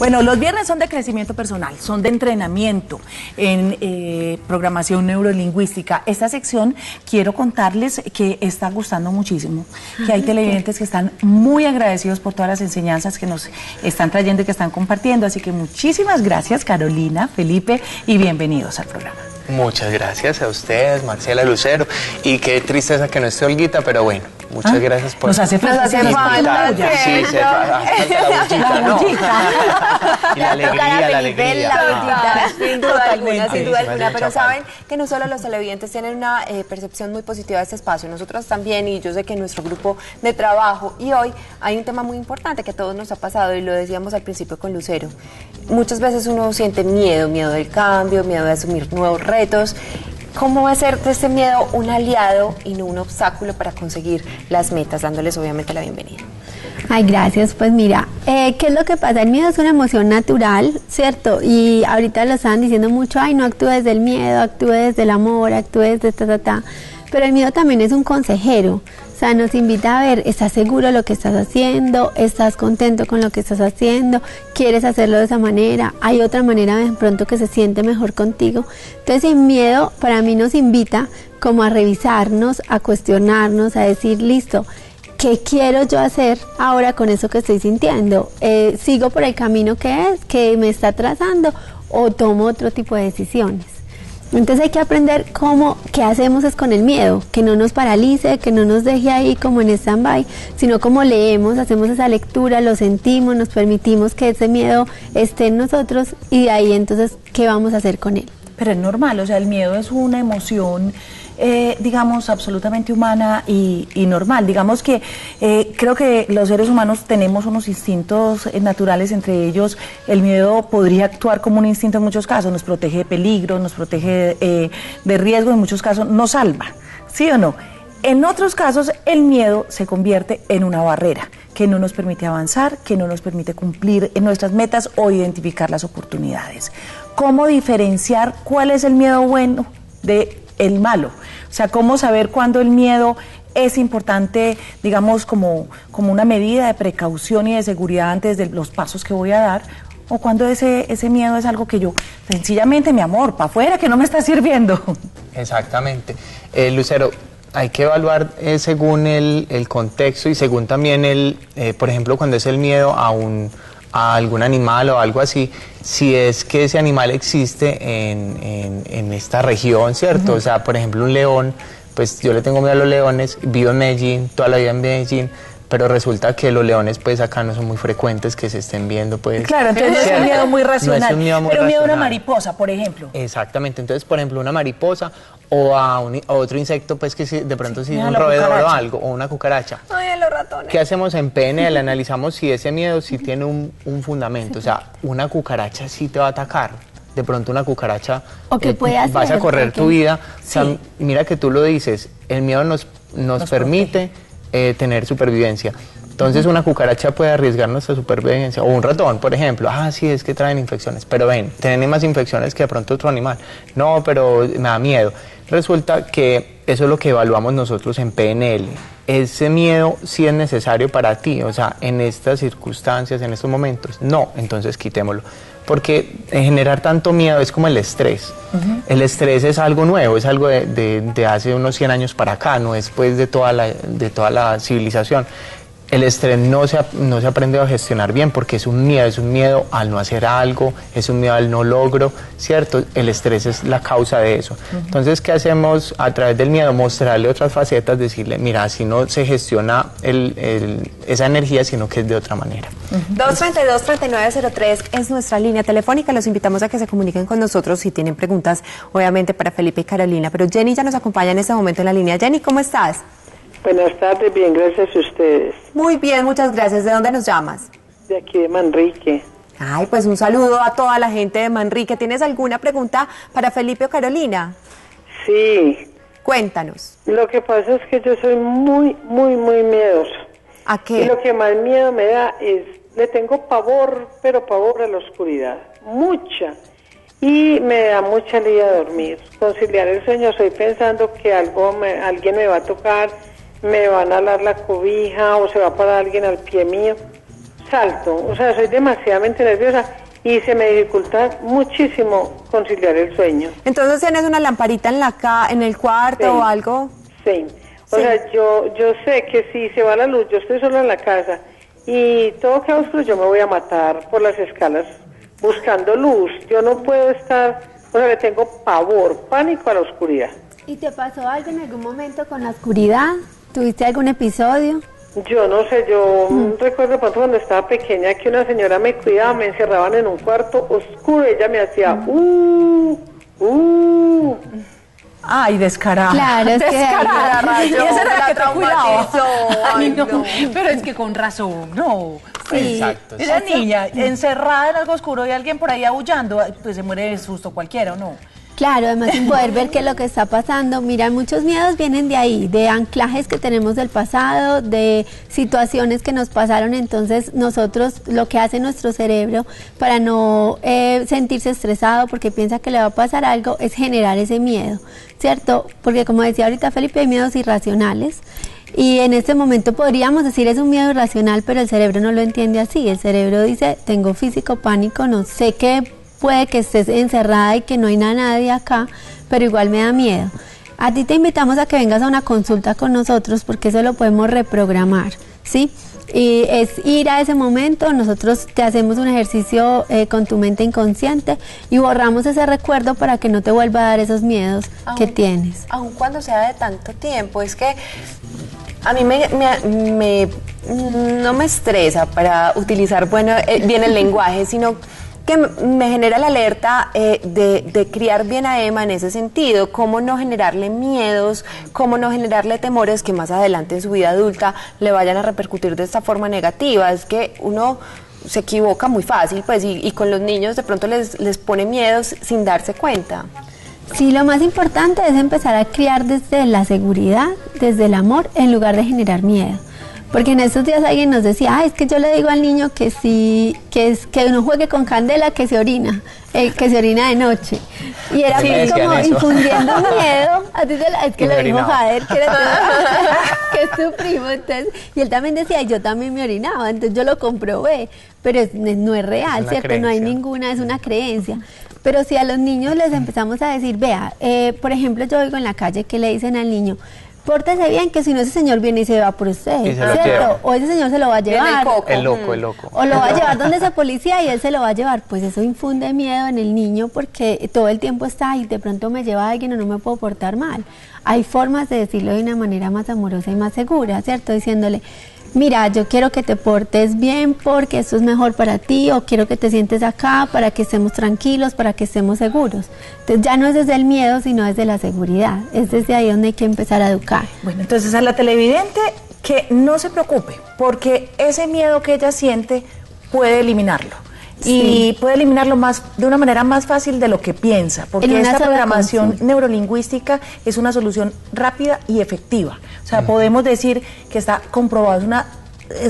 Bueno, los viernes son de crecimiento personal, son de entrenamiento en programación neurolingüística. Esta sección quiero contarles que está gustando muchísimo, que hay televidentes que están muy agradecidos por todas las enseñanzas que nos están trayendo y que están compartiendo. Así que muchísimas gracias, Carolina, Felipe, y bienvenidos al programa. Muchas gracias a ustedes, Marcela, Lucero, y qué tristeza que no esté Olguita, pero bueno, muchas gracias por... Nos hace falta Sí, se falta la bullita, ¿no? Y la alegría. Sin duda alguna, pero saben que no solo los televidentes tienen una percepción muy positiva de este espacio, nosotros también, y yo sé que nuestro grupo de trabajo, y hoy hay un tema muy importante que a todos nos ha pasado, y lo decíamos al principio con Lucero. Muchas veces uno siente miedo del cambio, miedo de asumir nuevos retos. ¿Cómo hacer de este miedo un aliado y no un obstáculo para conseguir las metas? Dándoles obviamente la bienvenida. Ay, gracias. Pues mira, ¿qué es lo que pasa? El miedo es una emoción natural, ¿cierto? Y ahorita lo estaban diciendo mucho, ay, no actúe desde el miedo, actúe desde el amor, actúe desde ta. Pero el miedo también es un consejero. O sea, nos invita a ver, ¿estás seguro de lo que estás haciendo? ¿Estás contento con lo que estás haciendo? ¿Quieres hacerlo de esa manera? ¿Hay otra manera de pronto que se siente mejor contigo? Entonces, el miedo para mí nos invita como a revisarnos, a cuestionarnos, a decir, listo, ¿qué quiero yo hacer ahora con eso que estoy sintiendo? ¿Sigo por el camino que me está trazando o tomo otro tipo de decisiones? Entonces hay que aprender qué hacemos es con el miedo, que no nos paralice, que no nos deje ahí como en stand-by, sino como leemos, hacemos esa lectura, lo sentimos, nos permitimos que ese miedo esté en nosotros y de ahí entonces, ¿qué vamos a hacer con él? Pero es normal, o sea, el miedo es una emoción, digamos, absolutamente humana y normal. Digamos que creo que los seres humanos tenemos unos instintos naturales, entre ellos el miedo podría actuar como un instinto en muchos casos, nos protege de peligro, nos protege de riesgo, en muchos casos nos salva, ¿sí o no? En otros casos el miedo se convierte en una barrera que no nos permite avanzar, que no nos permite cumplir en nuestras metas o identificar las oportunidades. ¿Cómo diferenciar cuál es el miedo bueno de el malo? O sea, ¿cómo saber cuándo el miedo es importante, digamos, como una medida de precaución y de seguridad antes de los pasos que voy a dar? ¿O cuando ese miedo es algo que yo, sencillamente, mi amor, para afuera, que no me está sirviendo? Exactamente. Lucero, hay que evaluar según el contexto y según también por ejemplo, cuando es el miedo a algún animal o algo así, si es que ese animal existe en esta región, ¿cierto? O sea, por ejemplo, un león, pues yo le tengo miedo a los leones, vivo en Medellín, toda la vida en Medellín, pero resulta que los leones, pues acá no son muy frecuentes que se estén viendo, pues. Claro, entonces no es un miedo muy racional, no es un miedo muy pero miedo a una racional. mariposa, por ejemplo. Exactamente, entonces, por ejemplo, una mariposa o a otro insecto, pues que de pronto sí, un roedor cucaracha. o algo, o una cucaracha. Ay, a los ratones. ¿Qué hacemos en PNL? Analizamos si ese miedo sí tiene un fundamento, o sea, una cucaracha sí te va a atacar. De pronto una cucaracha, ¿O qué puede hacer? vas a correr tu vida. Sí. O sea, mira que tú lo dices, el miedo nos permite tener supervivencia. Entonces una cucaracha puede arriesgar nuestra supervivencia, o un ratón, por ejemplo, sí, es que traen infecciones, pero ven, tienen más infecciones que de pronto otro animal. No, pero me da miedo. Resulta que eso es lo que evaluamos nosotros en PNL. ¿Ese miedo sí es necesario para ti? O sea, en estas circunstancias, en estos momentos. No, entonces quitémoslo. Porque generar tanto miedo es como el estrés. El estrés es algo nuevo, es algo de hace unos 100 años para acá, no es pues de toda la civilización. El estrés no se aprende a gestionar bien porque es un miedo al no hacer algo, es un miedo al no logro, ¿cierto? El estrés es la causa de eso. Entonces, ¿qué hacemos a través del miedo? Mostrarle otras facetas, decirle, mira, si no se gestiona esa energía, sino que es de otra manera. 222-3903 es nuestra línea telefónica, los invitamos a que se comuniquen con nosotros si tienen preguntas, obviamente para Felipe y Carolina, pero Jenny ya nos acompaña en este momento en la línea. Jenny, ¿cómo estás? Buenas tardes, bien, gracias a ustedes. Muy bien, muchas gracias. ¿De dónde nos llamas? De aquí de Manrique. Ay, pues un saludo a toda la gente de Manrique. ¿Tienes alguna pregunta para Felipe o Carolina? Sí. Cuéntanos. Lo que pasa es que yo soy muy miedoso. ¿A qué? Y lo que más miedo me da es, le tengo pavor, pero pavor a la oscuridad. Mucha. Y me da mucha lidia dormir. Conciliar el sueño, estoy pensando que alguien me va a tocar, me van a alar la cobija o se va a parar alguien al pie mío. O salto, o sea, soy demasiadamente nerviosa y se me dificulta muchísimo conciliar el sueño. Entonces, ¿tienes una lamparita en el cuarto o algo? Sí. O sea, yo sé que si se va la luz, yo estoy sola en la casa y todo queda oscuro, yo me voy a matar por las escalas buscando luz. Yo no puedo estar, o sea, le tengo pavor, pánico a la oscuridad. ¿Y te pasó algo en algún momento con la oscuridad? ¿Tuviste algún episodio? Yo no sé, yo recuerdo pronto cuando estaba pequeña que una señora me cuidaba, me encerraban en un cuarto oscuro, ella me hacía Ay, descarada. Claro, es que descarada, Rayo. Y esa era la que traumatizó. Ay, No, no. pero es que con razón, no. Sí. Exacto. Esa niña encerrada en algo oscuro y alguien por ahí aullando, pues se muere de susto cualquiera, ¿o no? Claro, además sin poder ver qué es lo que está pasando. Mira, muchos miedos vienen de ahí, de anclajes que tenemos del pasado, de situaciones que nos pasaron. Entonces nosotros, lo que hace nuestro cerebro para no sentirse estresado porque piensa que le va a pasar algo, es generar ese miedo, ¿cierto? Porque como decía ahorita Felipe, hay miedos irracionales. Y en este momento podríamos decir es un miedo irracional, pero el cerebro no lo entiende así. El cerebro dice, tengo físico pánico, no sé qué, puede que estés encerrada y que no hay nadie acá, pero igual me da miedo. A ti te invitamos a que vengas a una consulta con nosotros porque eso lo podemos reprogramar, ¿sí? Y es ir a ese momento, nosotros te hacemos un ejercicio con tu mente inconsciente y borramos ese recuerdo para que no te vuelva a dar esos miedos que tienes. Aun cuando sea de tanto tiempo, es que a mí no me estresa para utilizar bien el lenguaje, sino que me genera la alerta de criar bien a Emma en ese sentido, cómo no generarle miedos, cómo no generarle temores que más adelante en su vida adulta le vayan a repercutir de esta forma negativa. Es que uno se equivoca muy fácil, pues, y con los niños de pronto les pone miedos sin darse cuenta. Sí, lo más importante es empezar a criar desde la seguridad, desde el amor, en lugar de generar miedo. Porque en estos días alguien nos decía, es que yo le digo al niño que sí, que no juegue con candela, que se orina de noche. Y era pues como infundiendo miedo. A ti es que lo dijo Jader, que es tu primo. Entonces, y él también decía, yo también me orinaba, entonces yo lo comprobé. Pero no es real, ¿cierto? Creencia. No hay ninguna, es una creencia. Pero si a los niños les empezamos a decir, vea, por ejemplo, yo oigo en la calle que le dicen al niño, pórtese bien, que si no ese señor viene y se va por usted, ¿cierto? O ese señor se lo va a llevar. El loco. O lo va a llevar donde ese policía y él se lo va a llevar. Pues eso infunde miedo en el niño porque todo el tiempo está y de pronto me lleva a alguien o no me puedo portar mal. Hay formas de decirlo de una manera más amorosa y más segura, ¿cierto? Diciéndole, mira, yo quiero que te portes bien porque esto es mejor para ti, o quiero que te sientes acá para que estemos tranquilos, para que estemos seguros. Entonces ya no es desde el miedo, sino desde la seguridad. Es desde ahí donde hay que empezar a educar. Bueno, entonces a la televidente que no se preocupe, porque ese miedo que ella siente puede eliminarlo. Y puede eliminarlo de una manera más fácil de lo que piensa, porque esta programación neurolingüística es una solución rápida y efectiva. O sea, podemos decir que está comprobado, es una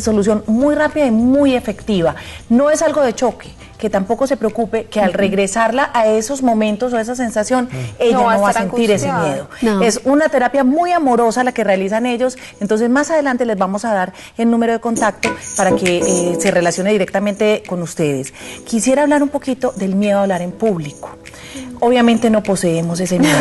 solución muy rápida y muy efectiva. No es algo de choque, que tampoco se preocupe que al regresarla a esos momentos o a esa sensación, ella no va a sentir ese miedo. No. Es una terapia muy amorosa la que realizan ellos, entonces más adelante les vamos a dar el número de contacto para que se relacione directamente con ustedes. Quisiera hablar un poquito del miedo a hablar en público. Obviamente no poseemos ese miedo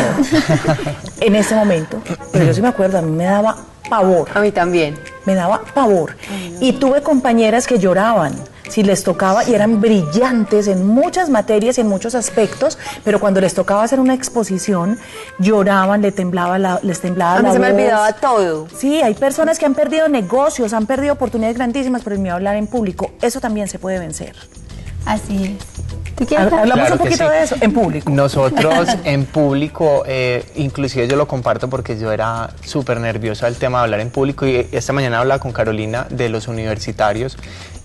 en este momento, pero yo sí me acuerdo, a mí me daba pavor. A mí también. Me daba pavor. Y tuve compañeras que lloraban si les tocaba y eran brillantes en muchas materias y en muchos aspectos, pero cuando les tocaba hacer una exposición lloraban, les temblaba la voz. A mí se me olvidaba todo. Sí, hay personas que han perdido negocios, han perdido oportunidades grandísimas por el miedo a hablar en público. Eso también se puede vencer. Así es. Hablamos un poquito de eso en público. Nosotros en público, inclusive yo lo comparto porque yo era súper nervioso al tema de hablar en público, y esta mañana hablaba con Carolina de los universitarios.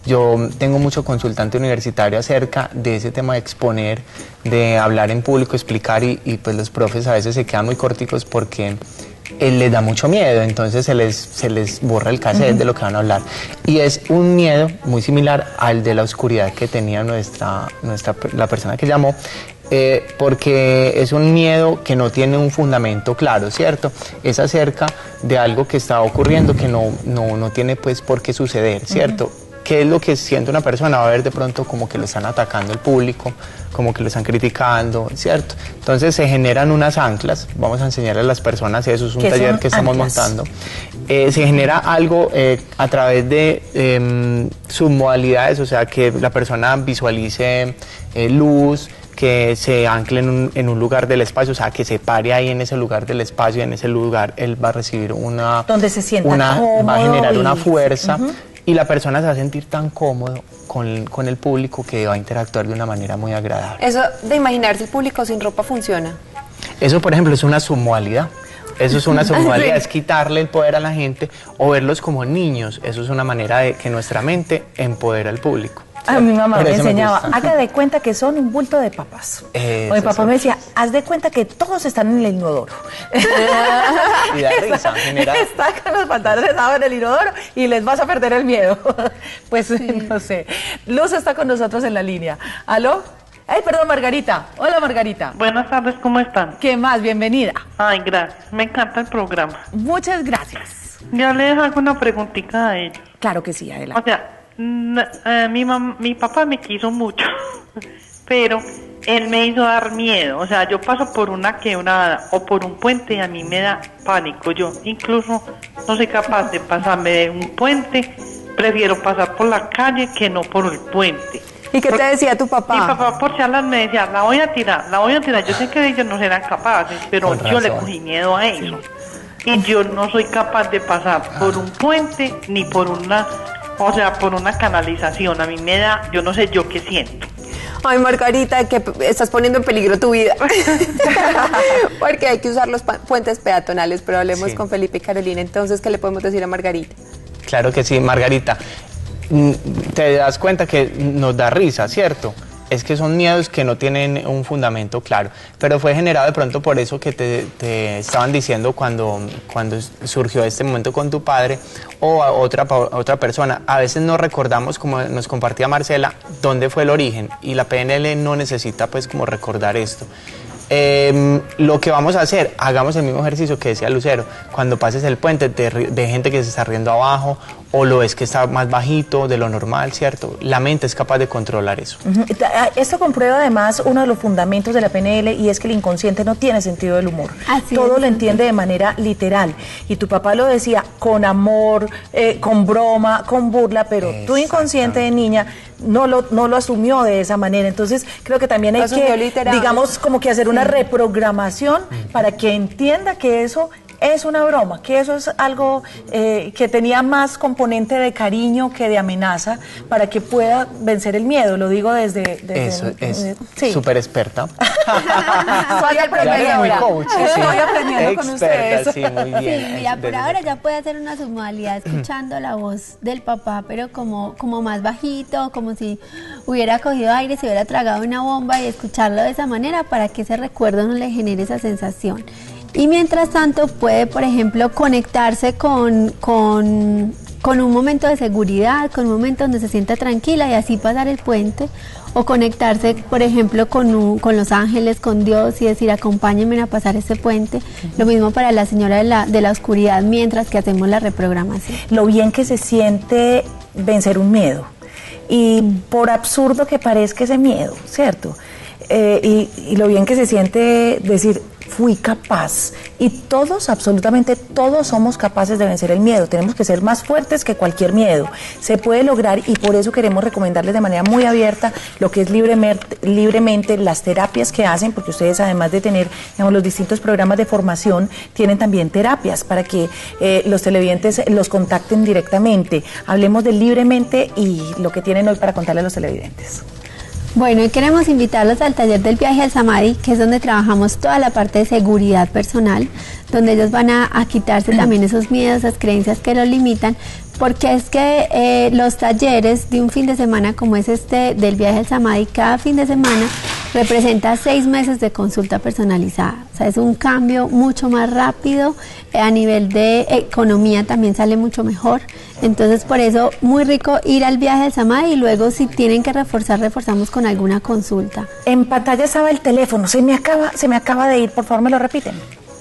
Yo tengo mucho consultante universitario acerca de ese tema de exponer, de hablar en público, explicar, y pues los profes a veces se quedan muy corticos porque les da mucho miedo, entonces se les borra el cassette de lo que van a hablar. Y es un miedo muy similar al de la oscuridad que tenía la persona que llamó, porque es un miedo que no tiene un fundamento claro, ¿cierto? Es acerca de algo que está ocurriendo que no tiene pues por qué suceder, ¿cierto? ¿qué es lo que siente una persona? Va a ver de pronto como que lo están atacando el público, como que lo están criticando, ¿cierto? Entonces se generan unas anclas, vamos a enseñarle a las personas, eso es un taller que estamos montando. Se genera algo a través de submodalidades, o sea, que la persona visualice luz, que se ancle en un lugar del espacio, o sea, que se pare ahí en ese lugar del espacio, y en ese lugar él va a recibir una... Donde se sienta cómodo, va a generar una fuerza, y la persona se va a sentir tan cómodo con el público que va a interactuar de una manera muy agradable. Eso de imaginarse el público sin ropa funciona. Eso, por ejemplo, es una submodalidad. Eso es una submodalidad, es quitarle el poder a la gente o verlos como niños. Eso es una manera de que nuestra mente empodera al público. A mi mamá me enseñaba, haga de cuenta que son un bulto de papas. O mi papá me decía, haz de cuenta que todos están en el inodoro. Y da risa, genera... Está con los pantalones sentados en el inodoro y les vas a perder el miedo. Pues no sé. Luz está con nosotros en la línea. ¿Aló? Ay, perdón, Margarita. Hola, Margarita. Buenas tardes, ¿cómo están? ¿Qué más? Bienvenida. Ay, gracias. Me encanta el programa. Muchas gracias. Ya les hago una preguntita a ellos. Claro que sí, adelante. O sea, mi papá me quiso mucho, pero él me hizo dar miedo. O sea, yo paso por una quebrada o por un puente y a mí me da pánico. Yo incluso no soy capaz de pasarme de un puente. Prefiero pasar por la calle que no por el puente. ¿Y qué te decía tu papá? Mi papá por charlas me decía, la voy a tirar. Yo sé que ellos no serán capaces, pero yo le cogí miedo a eso. Y yo no soy capaz de pasar por un puente ni por una, o sea, por una canalización. A mí me da, yo no sé yo qué siento. Ay, Margarita, que estás poniendo en peligro tu vida. Porque hay que usar los puentes peatonales, pero hablemos con Felipe y Carolina. Entonces, ¿qué le podemos decir a Margarita? Claro que sí, Margarita. Te das cuenta que nos da risa, ¿cierto? Es que son miedos que no tienen un fundamento claro, pero fue generado de pronto por eso que te estaban diciendo cuando surgió este momento con tu padre o a otra persona. A veces no recordamos, como nos compartía Marcela, dónde fue el origen, y la PNL no necesita pues como recordar esto. Lo que vamos a hacer, hagamos el mismo ejercicio que decía Lucero. Cuando pases el puente de gente que se está riendo abajo, o lo ves que está más bajito de lo normal, ¿cierto? La mente es capaz de controlar eso. Esto comprueba además uno de los fundamentos de la PNL, y es que el inconsciente no tiene sentido del humor. Todo lo entiende de manera literal. Y tu papá lo decía con amor, con broma, con burla, pero tu inconsciente de niña no lo asumió de esa manera. Entonces creo que también hay que, digamos, como que hacer una reprogramación para que entienda que eso es una broma, que eso es algo que tenía más componente de cariño que de amenaza, para que pueda vencer el miedo. Lo digo desde eso es súper experta. Soy aprendedora. Estoy aprendiendo con ustedes. Sí, muy bien. Mira, por ahora ya puede hacer una submodalidad escuchando la voz del papá, pero como más bajito, como si hubiera cogido aire, se hubiera tragado una bomba, y escucharlo de esa manera para que ese recuerdo no le genere esa sensación. Y mientras tanto puede, por ejemplo, conectarse con un momento de seguridad, con un momento donde se sienta tranquila y así pasar el puente, o conectarse, por ejemplo, con los ángeles, con Dios, y decir, acompáñenme a pasar ese puente. Lo mismo para la señora de la oscuridad, mientras que hacemos la reprogramación. Lo bien que se siente vencer un miedo, y por absurdo que parezca ese miedo, ¿cierto? Y lo bien que se siente decir, fui capaz. Y todos, absolutamente todos, somos capaces de vencer el miedo. Tenemos que ser más fuertes que cualquier miedo. Se puede lograr, y por eso queremos recomendarles de manera muy abierta lo que es libremente las terapias que hacen, porque ustedes, además de tener, digamos, los distintos programas de formación, tienen también terapias para que los televidentes los contacten directamente. Hablemos de libremente y lo que tienen hoy para contarle a los televidentes. Bueno, y queremos invitarlos al taller del viaje al Samadhi, que es donde trabajamos toda la parte de seguridad personal, donde ellos van a quitarse también esos miedos, esas creencias que los limitan, porque es que los talleres de un fin de semana como es este del viaje al Samadhi, cada fin de semana representa 6 meses de consulta personalizada. O sea, es un cambio mucho más rápido, a nivel de economía también sale mucho mejor. Entonces, por eso, muy rico ir al viaje al Samadhi, y luego si tienen que reforzamos con alguna consulta. En pantalla estaba el teléfono, se me acaba de ir, por favor, me lo repiten.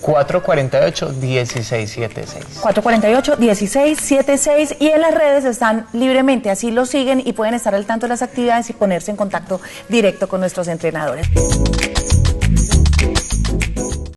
448-1676. 448-1676 y en las redes están libremente, así lo siguen y pueden estar al tanto de las actividades y ponerse en contacto directo con nuestros entrenadores.